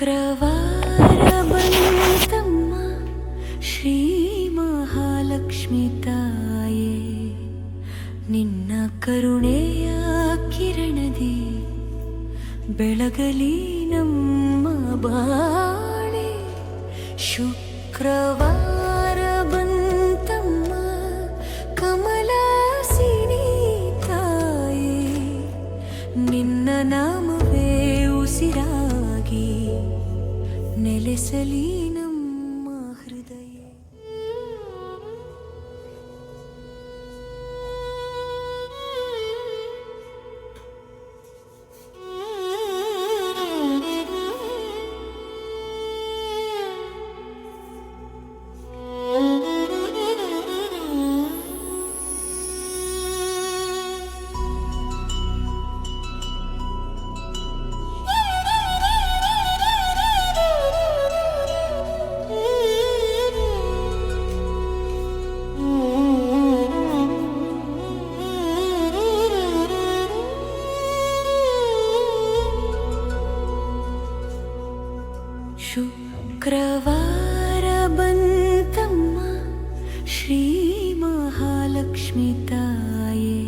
ಶುಕ್ರವಾರ ಬಂತಮ್ಮ ಶ್ರೀ ಮಹಾಲಕ್ಷ್ಮಿ ತಾಯೇ, ನಿನ್ನ ಕರುಣೆಯ ಕಿರಣದಿ ಬೆಳಗಲಿ ನಮ್ಮ ಬಾಳೆ. ಶುಕ್ರವಾರ ಬಂತಮ್ಮ ಕಮಲಾಸಿನಿ ತಾಯೇ, ನಿನ್ನ ನಾಮವೇ ಉಸಿರಾಗಿ ನೆಲೆಸಲಿ ನಮ್ಮ ಹೃದಯ. ಶುಕ್ರವಾರ ಬಂತಮ್ಮ ಶ್ರೀ ಮಹಾಲಕ್ಷ್ಮಿ ತಾಯೇ,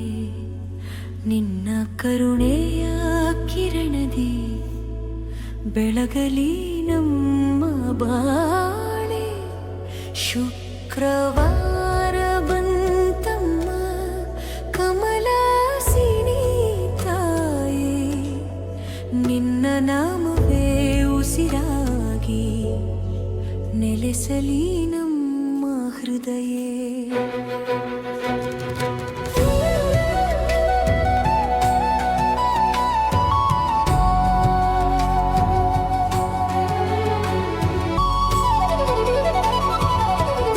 ನಿನ್ನ ಕರುಣೆಯ ಕಿರಣದಿ ಬೆಳಗಲಿ ನಮ್ಮ ಬಾಳೆ. ಶುಕ್ರವಾರ ಬಂತಮ್ಮ ಕಮಲಾಸಿನಿ ತಾಯೇ, ನಿನ್ನ ನಾಮವೇ ಉಸಿರಾಗಿ ನೆಲೆಸಲಿ ನಮ್ಮ ಹೃದಯ.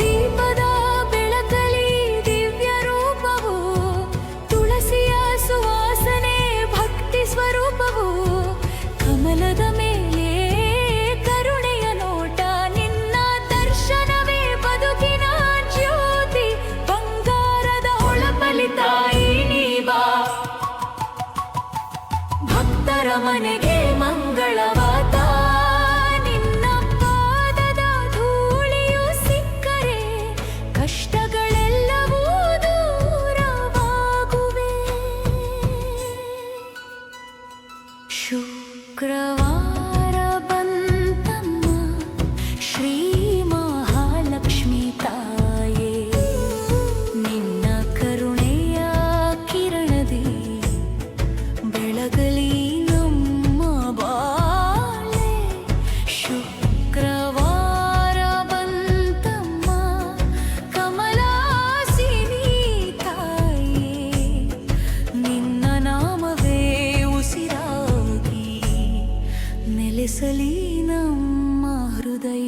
ದೀಪದ ಬೆಳಕಲಿ ದಿವ್ಯ ರೂಪವು, ತುಳಸಿಯ ಸುವಾಸನೆ ಭಕ್ತಿ ಸ್ವರೂಪವು, ಕಮಲದ ಮೇಲೆ ಕರುಣೆಯ ನೋಟ, ನಿನ್ನ ದರ್ಶನವೇ ಬದುಕಿನ ಜ್ಯೋತಿ. ಬಂಗಾರದ ಹೊಳಪಲಿ ತಾಯಿ ನೀಬಾ, ಭಕ್ತರ ಮನೆಗೆ ಮಂಗಳವಾತ. ನಿನ್ನ ಪಾದದ ಧೂಳಿಯು ಸಿಕ್ಕರೆ ಕಷ್ಟಗಳೆಲ್ಲವೂ ದೂರವಾಗುವೆ. ಶುಕ್ರವಾರ ಬಂತಮ್ಮ ಶ್ರೀ ಮಹಾಲಕ್ಷ್ಮಿ ತಾಯೇ, ನಿನ್ನ ಕರುಣೆಯ ಕಿರಣದಿ ಬೆಳಗಲಿ ನಮ್ಮ ಬಾಳೆ. ಶುಕ್ರವಾರ ಬಂತಮ್ಮ ಕಮಲಾಸಿನಿ ತಾಯೇ, ನಿನ್ನ ನಾಮವೇ ಉಸಿರಾಗಿ ನೆಲೆಸಲಿ ನಮ್ಮ ಹೃದಯ.